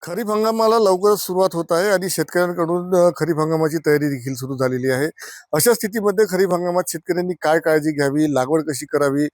खरीप हंगामाला लवकरच सुरुवात होत आहे आणि शेतकऱ्यांकडून खरीप हंगामाची तयारी देखील सुरू झालेली आहे. अशा स्थितीमध्ये खरीप हंगामात शेतकऱ्यांनी काय काळजी घ्यावी, लागवड कशी करावी,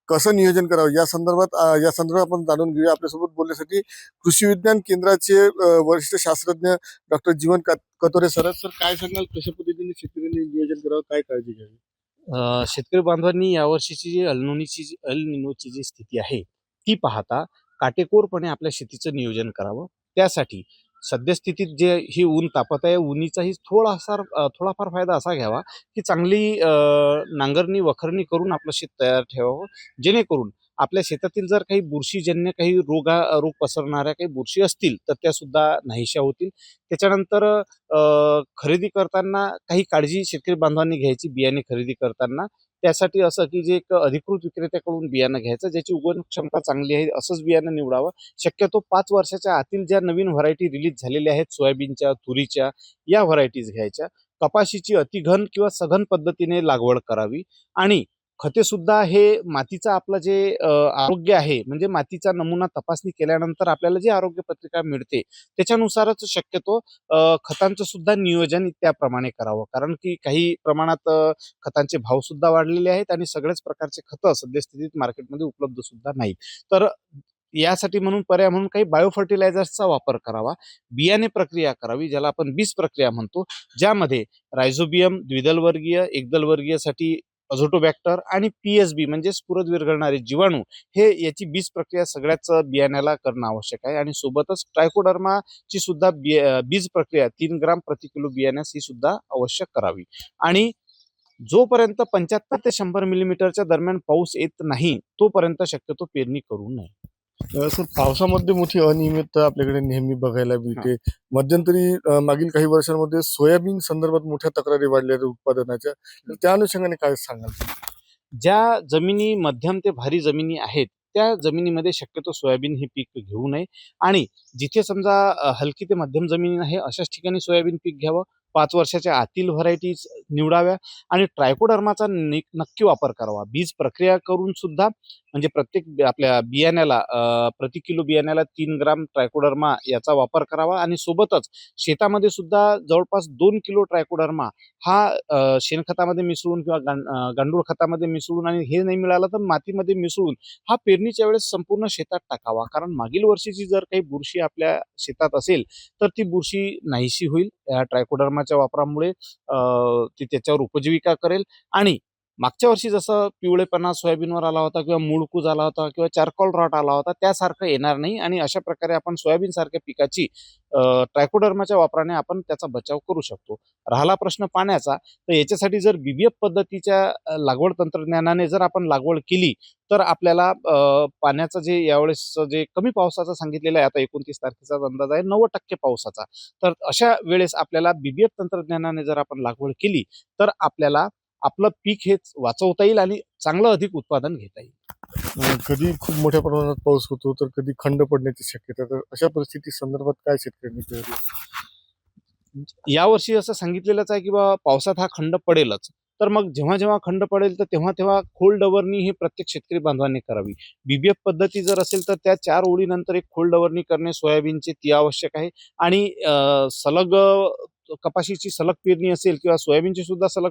कसं नियोजन करावं या संदर्भात आपण जाणून घेऊया. आपल्यासोबत बोलण्यासाठी कृषी विज्ञान केंद्राचे वरिष्ठ शास्त्रज्ञ डॉक्टर जीवन कतोरे सर आहेत. सर, काय सांगाल, कशा पद्धतीने शेतकऱ्यांनी नियोजन करावं, काय काळजी घ्यावी? शेतकरी बांधवांनी यावर्षीची जी अल निनोची जी स्थिती आहे ती पाहता काटेकोरपणे आपल्या शेतीचं नियोजन करावं. त्यासाठी सद्यस्थितीत जे ही ऊन तापत आहे, उन्हीचाही थोडाफार फायदा असा घ्यावा की चांगली नांगरणी वखरणी करून आपलं शेत तयार ठेवावं, जेणेकरून आपल्या शेतातील जर काही बुरशीजन्य काही रोग पसरणाऱ्या काही बुरशी असतील तर त्या सुद्धा नाहीशा होतील. त्याच्यानंतर खरेदी करताना काही काळजी शेतकरी बांधवांनी घ्यायची बियाणे खरेदी करताना. त्यासाठी असं की जे एक अधिकृत विक्रेत्याकडून बियाणं घ्यायचं, ज्याची उगवण क्षमता चांगली आहे असंच बियाणं निवडावं. शक्यतो 5 वर्षाच्या आतील ज्या नवीन व्हरायटी रिलीज झालेल्या आहेत सोयाबीनच्या, तुरीच्या, या व्हरायटीज घ्यायच्या. कपाशीची अतिघन किंवा सघन पद्धतीने लागवड करावी. आणि खते सुद्धा हे मातीचं आपलं जे आरोग्य आहे, म्हणजे मातीचा नमुना तपासणी केल्यानंतर आपल्याला जी आरोग्य पत्रिका मिळते त्याच्यानुसारच शक्यतो खतांचं सुद्धा नियोजन त्याप्रमाणे करावं. कारण की काही प्रमाणात खतांचे भाव सुद्धा वाढलेले आहेत आणि सगळ्याच प्रकारचे खतं सद्यस्थितीत मार्केटमध्ये उपलब्ध सुद्धा नाहीत. तर यासाठी म्हणून पर्याय म्हणून काही बायो फर्टिलायझर्सचा वापर करावा. बियाणे प्रक्रिया करावी, ज्याला आपण बीज प्रक्रिया म्हणतो, ज्यामध्ये रायझोबियम द्विदल वर्गीय, एकदल वर्गीयसाठी अझोटोबॅक्टर आणि पीएसबी म्हणजे स्फुरद विरघळणारे जीवाणू, हे याची बीज प्रक्रिया सगळ्याच बियाण्याला करणं आवश्यक आहे. आणि सोबतच ट्रायकोडर्माची सुद्धा बीज प्रक्रिया 3 ग्राम प्रति किलो बियाण्यास ही सुद्धा आवश्यक करावी. आणि जोपर्यंत 75 ते 100 मिलीमीटरच्या दरम्यान पाऊस येत नाही तोपर्यंत शक्यतो पेरणी करू नये. सर, पावसामध्ये मोठी अनियमितता आपल्याकडे नेहमी बघायला मिळते. मध्यंतरी मागील काही वर्षांमध्ये सोयाबीन संदर्भात मोठ्या तक्रारी वाढल्या आहेत उत्पादनाच्या. तर त्या अनुषंगाने काय सांगाल? ज्या जमिनी मध्यम ते भारी जमिनी आहेत त्या जमिनीमध्ये शक्यतो सोयाबीन हे पीक घेऊ नये. आणि जिथे समजा हलकी ते मध्यम जमीन आहे अशाच ठिकाणी सोयाबीन पीक घ्यावं. 5 वर्षाच्या आतील व्हरायटीज निवडाव्या आणि ट्रायकोडर्माचा नक्की वापर करावा. बीज प्रक्रिया करून सुद्धा, म्हणजे प्रत्येक आपल्या बियाण्याला प्रति किलो बियाण्याला 3 ग्राम ट्रायकोडर्मा याचा वापर करावा. आणि सोबतच शेतामध्ये सुद्धा जवळपास 2 किलो ट्रायकोडर्मा हा शेणखतामध्ये मिसळून किंवा गांडूळ खतामध्ये मिसळून, आणि हे नाही मिळालं तर मातीमध्ये मिसळून हा पेरणीच्या वेळेस संपूर्ण शेतात टाकावा. कारण मागील वर्षीची जर काही बुरशी आपल्या शेतात असेल तर ती बुरशी नाहीशी होईल या ट्रायकोडर्माच्या वापरामुळे. ती त्याच्यावर उपजीविका करेल. आणि मागच्या वर्षी जसं पिवळेपणा सोयाबीनवर आला होता किंवा मुळकूज आला होता किंवा चारकोल रॉट आला होता त्यासारखं येणार नाही. आणि अशा प्रकारे आपण सोयाबीन सारख्या पिकाची ट्रायकोडर्माच्या वापराने आपण त्याचा बचाव करू शकतो. राहिला प्रश्न पाण्याचा, तर याच्यासाठी जर बीबीएफ पद्धतीच्या लागवड तंत्रज्ञानाने जर आपण लागवड केली तर आपल्याला पाण्याचं जे यावेळेस जे कमी पावसाचा सांगितलेला आहे, आता 29 तारखेचा अंदाज आहे 90% पावसाचा, तर अशा वेळेस आपल्याला बीबीएफ तंत्रज्ञानाने जर आपण लागवड केली तर आपल्याला आपलं पीक हेच वाचवता येईल आणि चांगलं अधिक उत्पादन घेता येईल. कधी खूप मोठ्या प्रमाणात पाऊस होतो तर कधी खंड पडण्याची शक्यता. तर अशा परिस्थिती संदर्भात काय शेतकऱ्यांनी केलं? यावर्षी असं सांगितलेलंच आहे की पावसात हा खंड पडेलच. तर मग जेव्हा जेव्हा खंड पडेल तर तेव्हा तेव्हा खोल डवरणी ही प्रत्येक शेतकरी बांधवांनी करावी. बीबीएफ पद्धती जर असेल तर त्या 4 ओळीनंतर एक खोल डवरणी करणे सोयाबीनचे ती आवश्यक आहे. आणि सलग कपाशीची सलग पेरणी असेल किंवा सोयाबीनची सुद्धा सलग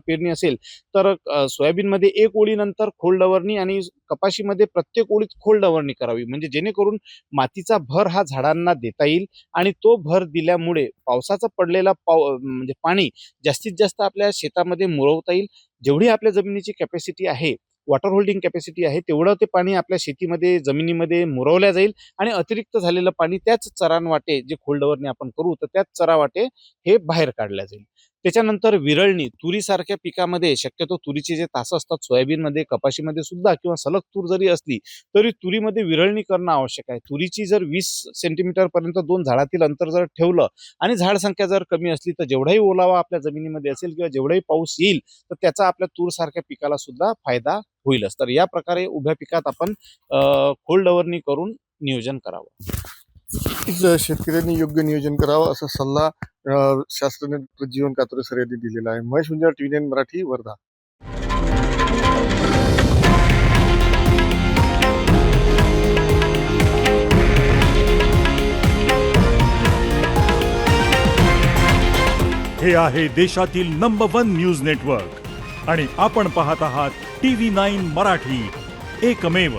पेरणी असेल तर सोयाबीनमध्ये 1 ओळीनंतर खोल डवरणी आणि कपाशीमध्ये प्रत्येक ओळीत खोल डवरणी करावी. म्हणजे जेणेकरून मातीचा भर हा झाडांना देता येईल आणि तो भर दिल्यामुळे पावसाचा पडलेला म्हणजे पाणी जास्तीत जास्त आपल्या शेतामध्ये मुरवता येईल. जेवढी आपल्या जमिनीची कॅपॅसिटी आहे, वॉटर होल्डिंग कॅपॅसिटी आहे, तेवढं ते पाणी आपल्या शेतीमध्ये जमिनीमध्ये मुरवल्या जाईल. आणि अतिरिक्त झालेलं पाणी त्याच चरांवाटे, जे खोलडवरणी आपण करू तर त्याच चरावाटे हे बाहेर काढल्या जाईल. त्याच्यानंतर विरळणी, तुरीसारख्या पिकामध्ये शक्यतो तुरीचे जे तास असतात सोयाबीनमध्ये, कपाशीमध्ये सुद्धा, किंवा सलग तूर जरी असली तरी तुरीमध्ये विरळणी करणं आवश्यक आहे. तुरीची जर 20 सेंटीमीटर पर्यंत 2 झाडातील अंतर जर ठेवलं आणि झाड संख्या जर कमी असली तर जेवढाही ओलावा आपल्या जमिनीमध्ये असेल किंवा जेवढाही पाऊस येईल तर त्याचा आपल्या तूर सारख्या पिकाला सुद्धा फायदा होईलच. तर या प्रकारे उभ्या पिकात आपण खोल डवरणी करून नियोजन करावं. शेतकऱ्यांनी योग्य नियोजन करावं असा सल्ला शास्त्रज्ञ जीवन कातोरे सर यांनी दिलेला आहे. महेश गुंजाळ, TVN मराठी, वर्धा. हे आहे देशातील नंबर 1 न्यूज नेटवर्क आणि आपण पाहत आहात TV9 मराठी, एकमेव.